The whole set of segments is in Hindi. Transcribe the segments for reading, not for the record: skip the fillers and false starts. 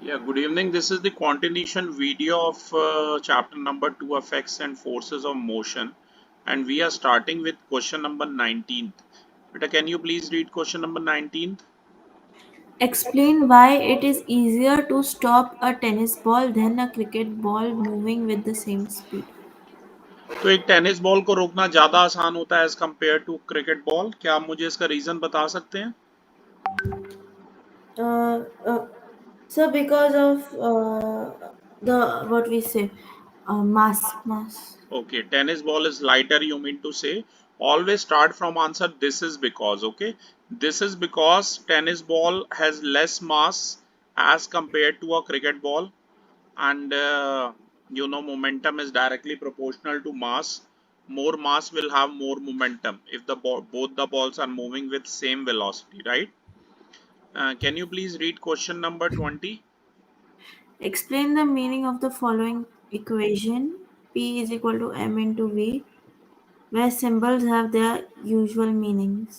Yeah, good evening. This is the continuation video of chapter number 2, effects and forces of motion, and we are starting with question number 19. Beta, can you please read question number 19? Explain why it is easier to stop a tennis ball than a cricket ball moving with the same speed. तो एक टेनिस बॉल को रोकना ज़्यादा आसान होता है as compare to cricket ball. क्या आप मुझे इसका रीज़न बता सकते हैं? Uh, uh, so because of the what we say, mass. Okay, tennis ball is lighter, you mean to say. Always start from answer this is because, okay? This is because tennis ball has less mass as compared to a cricket ball, and momentum is directly proportional to mass. More mass will have more momentum if both the balls are moving with same velocity, right? Can you please read question number 20? Explain the meaning of the following equation: P is equal to m into v, where symbols have their usual meanings.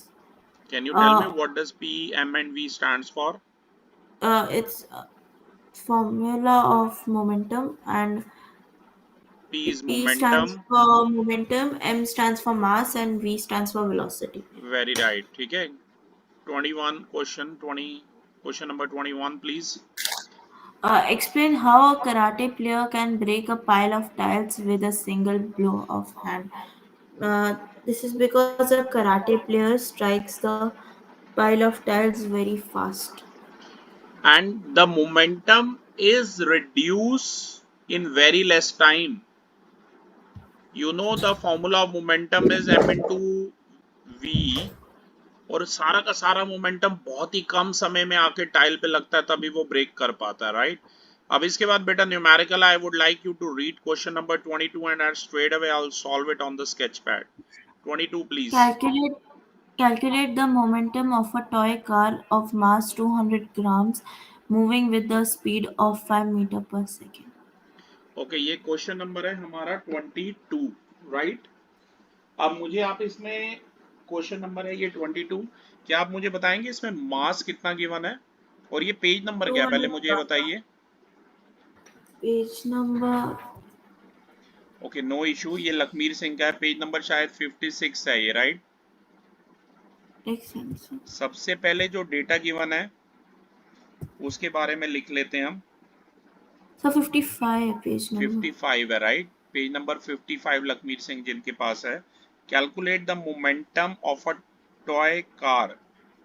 Can you tell me Uh, what does P, M and V stands for? it's formula of momentum, and P is P stands momentum. for momentum, M stands for mass, and V stands for velocity. Very right. ठीक है. 21 question 20 question number 21 please. Explain how a karate player can break a pile of tiles with a single blow of hand. This is because a karate player strikes the pile of tiles very fast. And the momentum is reduced in very less time. The formula of momentum is m into v, और सारा का सारा मोमेंटम बहुत ही कम समय में आके टाइल पे लगता है तभी वो ब्रेक कर पाता है, राइट? अब इसके बाद बेटा numerical, I would like you to read question number 22 and straight away I will solve it on the sketch pad. 22 please. Calculate Calculate the momentum of a toy car of mass 200 grams moving with the speed of 5 meter per second. Okay, ये क्वेश्चन नंबर है हमारा 22, राइट? अब मुझे आप इसमें क्वेश्चन नंबर है ये 22. क्या आप मुझे बताएंगे इसमें मास कितना गिवन है और ये पेज नंबर क्या है, पहले 200 मुझे ये grams. बताइए. Page number. Okay, no issue. ये लखमीर सिंह का है, पेज नंबर शायद 56 है ये, राइट? Excellent. सबसे पहले जो डेटा गिवन है उसके बारे में लिख लेते हैं हम. So 55 page number. 55 है, right? Page number 55 Lakhmir Singh जिनके पास है. Calculate the momentum of a toy car.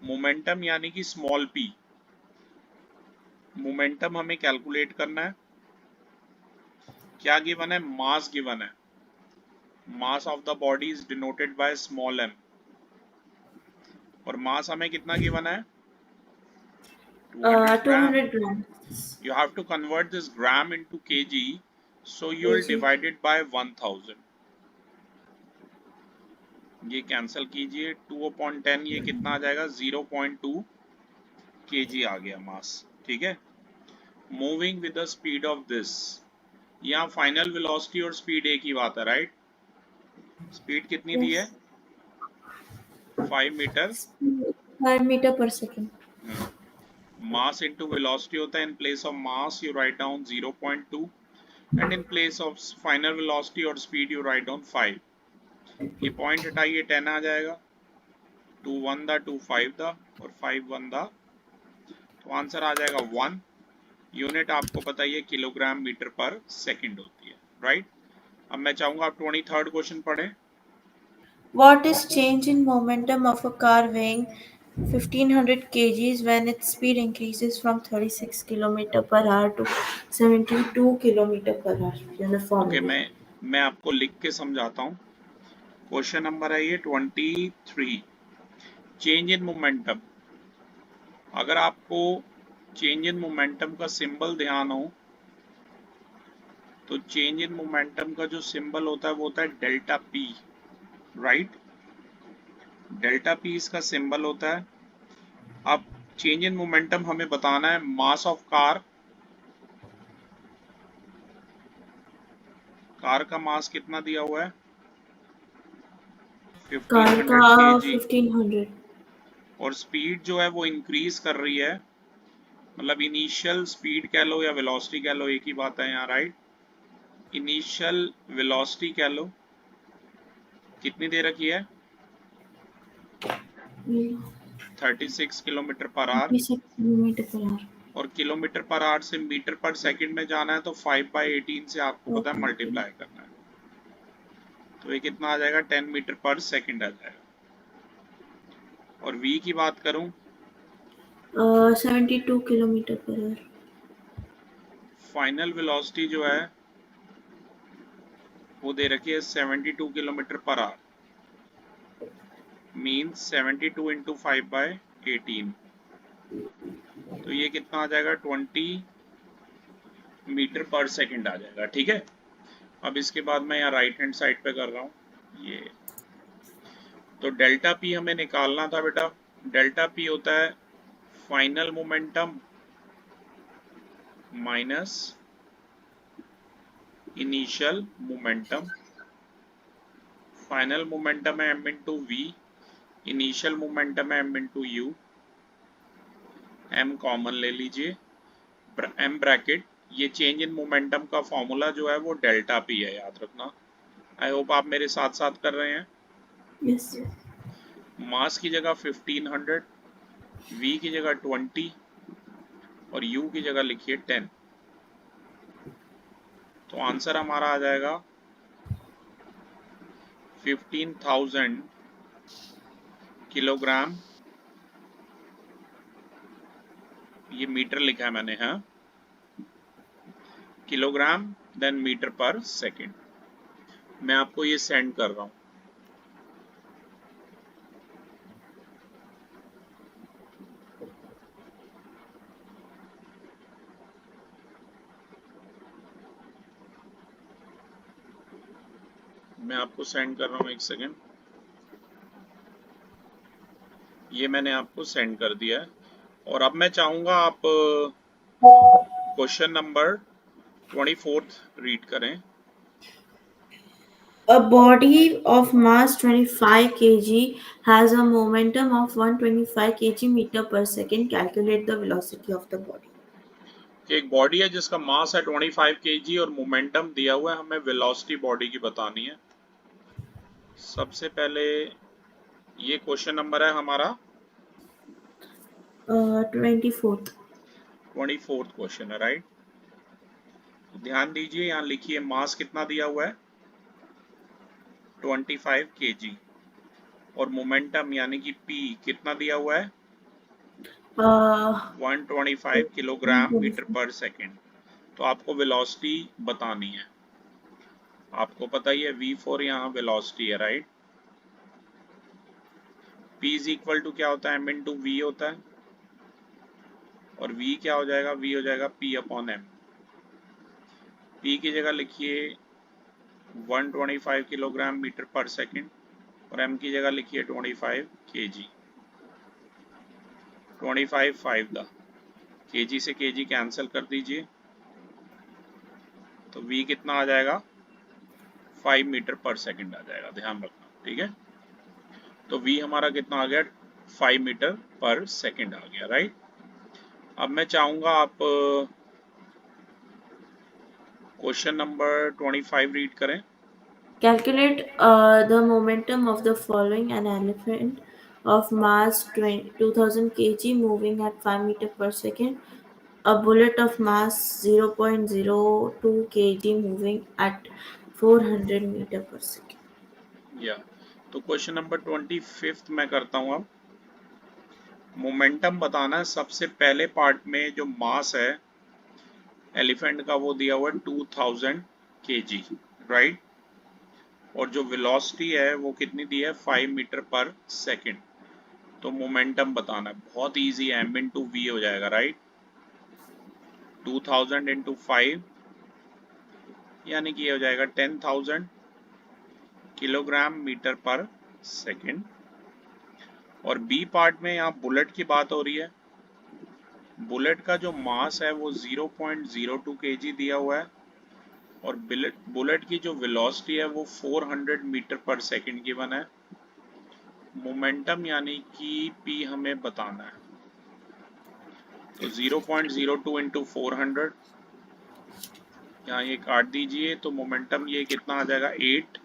Momentum यानी कि स्मॉल पी. मोमेंटम हमें कैलकुलेट करना है. क्या गिवन है? मास गिवन है. Mass of the body is denoted by small m. और मास हमें कितना गिवन है? 200 ग्राम. 200 grams. You have to convert this gram into kg, so you will kg. divide it by 1000. ये कैंसिल कीजिए. 2/10 ये कितना आ जाएगा? 0.2 kg आ गया मास. ठीक है. Moving with the speed of this. यहाँ फाइनल वेलोसिटी और स्पीड एक ही बात है, राइट? स्पीड कितनी दी है? Yes. 5 metre. 5 meter per second. Mass into velocity होता है. In place of mass you write down 0.2 and in place of final velocity और speed you write down 5. ये पॉइंट हटाइए, 10 आ जाएगा. 2 1 दा, 2 5 दा और 5 1 दा, तो आंसर आ जाएगा 1. यूनिट आपको पता ही है किलोग्राम मीटर पर सेकंड होती है, राइट? अब मैं चाहूंगा आप 23rd क्वेश्चन पढ़ें. What is change in momentum of a car weighing 1500 kgs when its speed increases from 36 km per hour to 72 km per hour? Okay, Uniformly. मैं आपको लिख के समझाता हूँ. क्वेश्चन नंबर है ये 23. Change in momentum. अगर आपको चेंज इन मोमेंटम का सिंबल ध्यान हो तो चेंज इन मोमेंटम का जो सिंबल होता है वो होता है delta P, right? Delta P इसका सिंबल होता है. अब चेंज इन मोमेंटम हमें बताना है. Mass of car. कार का मास कितना दिया हुआ है? Car 1500 का kg. 1500. और स्पीड जो है वो इंक्रीज कर रही है मतलब इनिशियल स्पीड कह लो या वेलोसिटी कह लो, एक ही बात है यहाँ, राइट। इनिशियल वेलोसिटी कह लो, कितनी दे रखी है, 36 kilometre per hour. 36 kilometre per hour. और किलोमीटर पर आवर से मीटर पर सेकंड में जाना है तो 5/18 से आपको पता है मल्टीप्लाई करना है, तो ये कितना आ जाएगा, 10 मीटर पर सेकंड आ जाएगा। और v की बात करूं, 72 kilometre per hour. Final velocity जो है वो दे रखी है 72 kilometre per hour, means 72 into 5/18, तो ये कितना आ जाएगा, 20 मीटर पर सेकंड आ जाएगा, ठीक है। अब इसके बाद मैं यहाँ राइट हैंड साइड पे कर रहा हूँ ये, तो डेल्टा पी हमें निकालना था बेटा। डेल्टा पी होता है final momentum minus initial momentum. Final momentum है m into v, initial momentum है m into u. m common ले लीजिए, m ब्रैकेट, ये चेंज इन मोमेंटम का फॉर्मूला जो है वो डेल्टा पी है, याद रखना। आई होप आप मेरे साथ साथ कर रहे हैं। यस। मास की जगह 1500, v की जगह 20 और u की जगह लिखिए 10, तो आंसर हमारा आ जाएगा 15,000 किलोग्राम, ये मीटर लिखा है मैंने, हाँ, किलोग्राम देन मीटर पर सेकंड। मैं आपको ये सेंड कर रहा हूँ। मैं आपको सेंड कर रहा हूँ, एक सेकेंड, ये मैंने आपको सेंड कर दिया है। और अब मैं चाहूंगा आप क्वेश्चन नंबर 24 रीड करें। A body of mass 25 kg has a momentum of 125 kg meter per second. Calculate the velocity of the body. कि एक बॉडी है जिसका मास है 25 kg और मोमेंटम दिया हुआ है, हमें वेलोसिटी बॉडी की बतानी है। सबसे पहले ये क्वेश्चन नंबर है हमारा 24th. 24th क्वेश्चन है, राइट। ध्यान दीजिए, यहाँ लिखिए मास कितना दिया हुआ है, 25 kg, और मोमेंटम यानी कि p कितना दिया हुआ है, Uh, 125 किलोग्राम मीटर पर सेकेंड। तो आपको वेलोसिटी बतानी है, आपको पता ही है v4 यहाँ वेलोसिटी है, right. p is equal to क्या होता है, m इंटू वी होता है, और v क्या हो जाएगा, v हो जाएगा p अपॉन m। p की जगह लिखिए 125 किलोग्राम मीटर पर सेकेंड और m की जगह लिखिए 25 kg। 25 5 दा kg से kg कैंसिल कर दीजिए, तो v कितना आ जाएगा, 5 मीटर पर सेकेंड आ जाएगा, ध्यान रखना, ठीक है। तो v हमारा कितना आ गया, 5 मीटर पर सेकेंड आ गया, राइट। अब मैं चाहूंगा आप क्वेश्चन नंबर 25 रीड करें। calculate the momentum of the following: an elephant of mass 2000 kg moving at 5 meter per second, a bullet of mass 0.02 kg moving at 400 meter per second. या तो क्वेश्चन नंबर 25 मैं करता हूँ। अब मोमेंटम बताना है। सबसे पहले पार्ट में जो मास है एलिफेंट का वो दिया हुआ है 2000 kg, राइट। और जो वेलोसिटी है वो कितनी दी है, 5 मीटर पर सेकेंड। तो मोमेंटम बताना है, बहुत इजी है, m इंटू वी हो जाएगा, राइट। 2000 इंटू 5 यानी कि ये हो जाएगा 10,000 किलोग्राम मीटर पर सेकेंड। और बी पार्ट में यहाँ बुलेट की बात हो रही है। बुलेट का जो मास है वो 0.02 kg दिया हुआ है और बुलेट की जो वेलोसिटी है वो 400 मीटर पर सेकेंड गिवन है। मोमेंटम यानी कि p हमें बताना है। तो 0.02 इंटू 400, यहाँ ये काट दीजिए, तो मोमेंटम ये कितना आ जाएगा, 8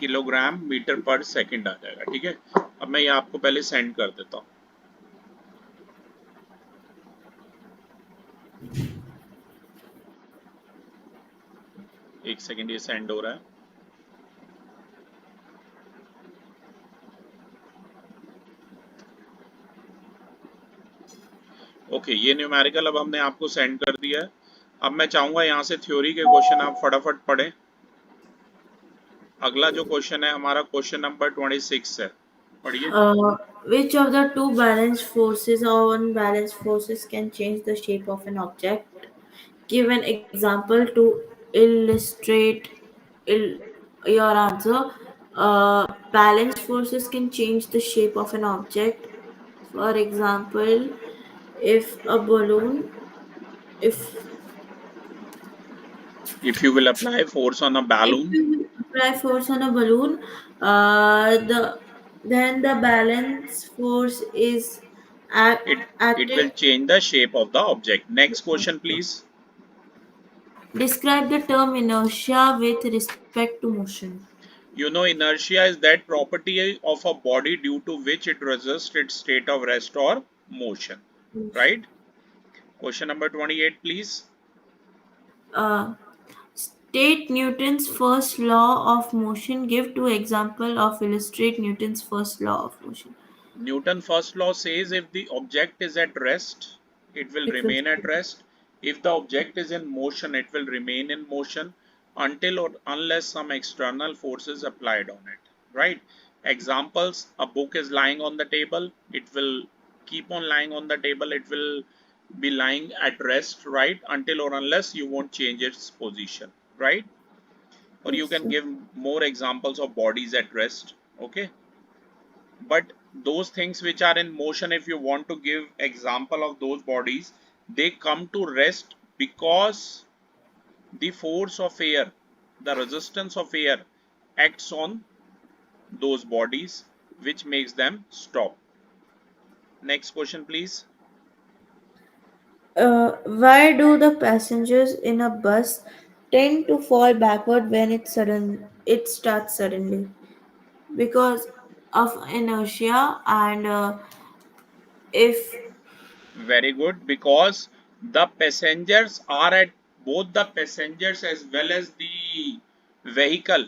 किलोग्राम मीटर पर सेकंड आ जाएगा। ठीक है, अब मैं ये आपको पहले सेंड कर देता हूँ। एक सेकंड, ये सेंड हो रहा है। ओके, ये न्यूमेरिकल अब हमने आपको सेंड कर दिया है। अब मैं चाहूंगा यहाँ से थ्योरी के क्वेश्चन आप फटाफट पढ़ें। अगला जो क्वेश्चन है हमारा क्वेश्चन नंबर 26 है, पढ़िए। Which of the two balanced forces or unbalanced forces can change the shape of an object? Give an example to illustrate il- your answer. Balanced forces can change the shape of an object. For example, if a balloon, if If you will apply force on a if balloon, you apply force on a balloon, the then the balance force is it it will acting. change the shape of the object. Next question, please. Describe the term inertia with respect to motion. You know, inertia is that property of a body due to which it resists its state of rest or motion. Right? Motion. Question number 28, please. Uh, State Newton's first law of motion. Give two example of illustrate Newton's first law of motion. Newton's first law says if the object is at rest, it will It will remain at rest. If the object is in motion, it will remain in motion until or unless some external force is applied on it. Right? Examples, a book is lying on the table, it will keep on lying on the table, it will be lying at rest, right? Until or unless you won't change its position, right? Or you yes, can sir. give more examples of bodies at rest, okay? But those things which are in motion, if you want to give example of those bodies, they come to rest because the force of air, the resistance of air acts on those bodies, which makes them stop. Next question, please. Why do the passengers in a bus tend to fall backward when it starts suddenly? Because of inertia and if Very good, because the passengers are at, both the passengers as well as the vehicle,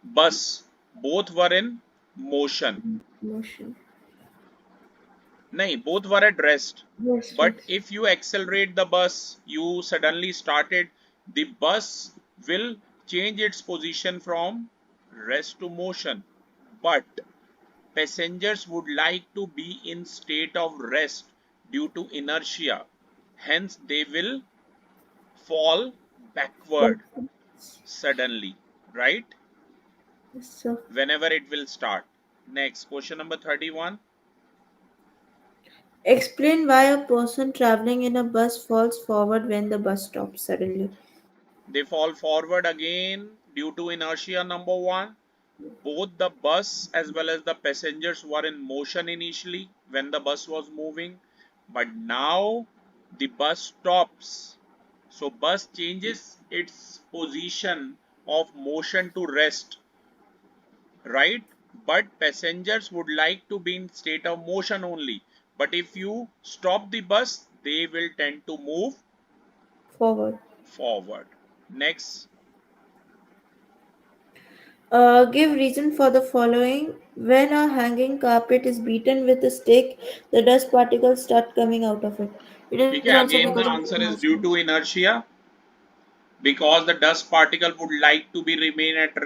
bus, both were in motion. motion. Nahi, both were at rest. Yes, But yes. if you accelerate the bus, you suddenly started, the bus will change its position from rest to motion. But passengers would like to be in state of rest due to inertia. Hence, they will fall backward suddenly, right? Yes, sir. Whenever it will start. Next, question number 31. Explain why a person traveling in a bus falls forward when the bus stops suddenly. They fall forward again due to inertia, number one. Both the bus as well as the passengers were in motion initially when the bus was moving, but now the bus stops. So bus changes its position of motion to rest, right? But passengers would like to be in state of motion only. But if you stop the bus, they will tend to move Forward. forward. Next, Give reason for the following. When a hanging carpet is beaten with a stick, the dust particles start coming out of it. It is ठीक है, also again because the of answer is due inertia. to inertia, because the dust particle would like to be remain at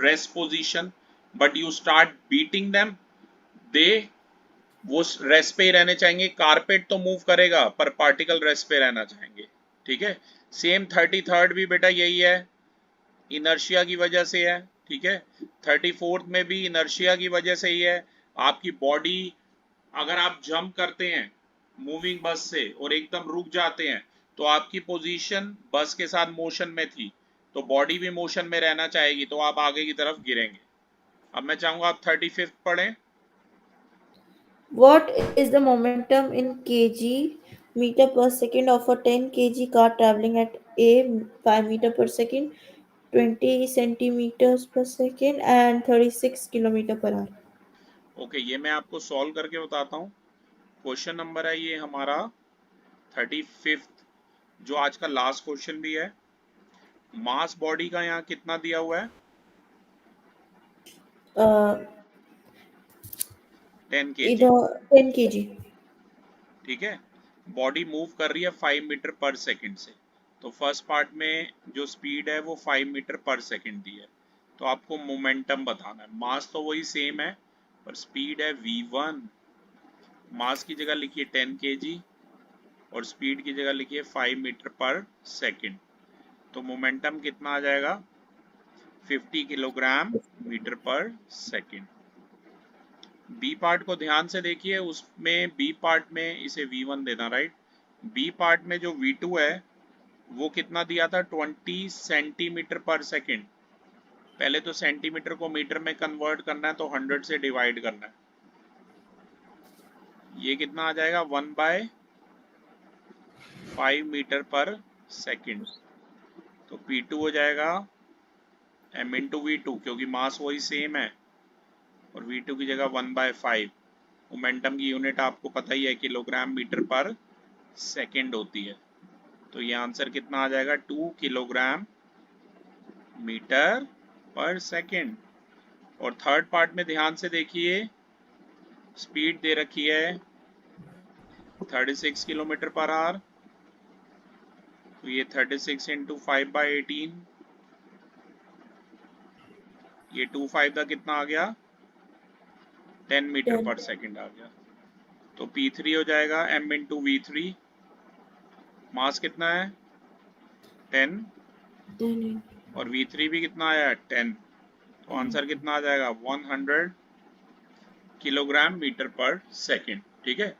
rest position, but you start beating them, they वो रेस्ट पे ही रहने चाहेंगे। कारपेट तो मूव करेगा पर पार्टिकल रेस्ट पे रहना चाहेंगे। ठीक है, सेम 33rd भी बेटा यही है, इनर्शिया की वजह से है। ठीक है, 34th में भी इनर्शिया की वजह से ही है। आपकी बॉडी, अगर आप जंप करते हैं मूविंग बस से और एकदम रुक जाते हैं, तो आपकी पोजीशन बस के साथ मोशन में थी, तो बॉडी भी मोशन में रहना चाहेगी, तो आप आगे की तरफ गिरेंगे। अब मैं चाहूंगा आप 35th पढ़ें। What is the momentum in kg meter per second of a 10 kg car traveling at a 5 meter per second, 20 centimeters per second, and 36 kilometer per hour. Okay, ये मैं आपको सॉल्व करके बताता हूँ। क्वेश्चन नंबर है ये हमारा 35th, जो आज का लास्ट क्वेश्चन भी है। मास बॉडी का यहाँ कितना दिया हुआ है? Uh, 10 kg। इधर 10 kg. ठीक है, बॉडी मूव कर रही है 5 मीटर पर सेकंड से। तो फर्स्ट पार्ट में जो स्पीड है वो 5 मीटर पर सेकंड दी है। तो आपको मोमेंटम बताना है। मास तो वही सेम है, पर स्पीड है v1। मास की जगह लिखिए 10 kg और स्पीड की जगह लिखिए 5 मीटर पर सेकंड। तो मोमेंटम कितना आ जाएगा? 50 किलोग्राम मीटर पर सेकंड। बी पार्ट को ध्यान से देखिए, उसमें बी पार्ट में इसे v1 देना, राइट। बी पार्ट में जो v2 है वो कितना दिया था? 20 सेंटीमीटर पर सेकंड। पहले तो सेंटीमीटर को मीटर में कन्वर्ट करना है, तो 100 से डिवाइड करना है। ये कितना आ जाएगा? 1/5 मीटर पर सेकंड। तो P2 हो जाएगा m इंटू V2, क्योंकि मास वही सेम है, और V2 की जगह 1/5। मोमेंटम की यूनिट आपको पता ही है, किलोग्राम मीटर पर सेकंड होती है। तो ये आंसर कितना आ जाएगा? 2 किलोग्राम मीटर पर सेकंड। और थर्ड पार्ट में ध्यान से देखिए, स्पीड दे रखी है 36 किलोमीटर पर आवर। तो ये 36 इंटू 5/18, ये 25 का कितना आ गया? 10 मीटर 10. पर सेकंड आ गया। तो P3 हो जाएगा m इंटू V3। मास कितना है? 10। 10. और V3 भी कितना आया? 10। तो आंसर कितना आ जाएगा? 100 किलोग्राम मीटर पर सेकंड। ठीक है,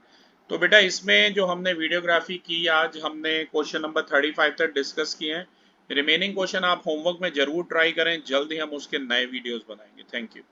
तो बेटा इसमें जो हमने वीडियोग्राफी की, आज हमने क्वेश्चन नंबर 35 तक डिस्कस किए हैं। रिमेनिंग क्वेश्चन आप होमवर्क में जरूर ट्राई करें, जल्द ही हम उसके नए वीडियोस बनाएंगे। Thank you.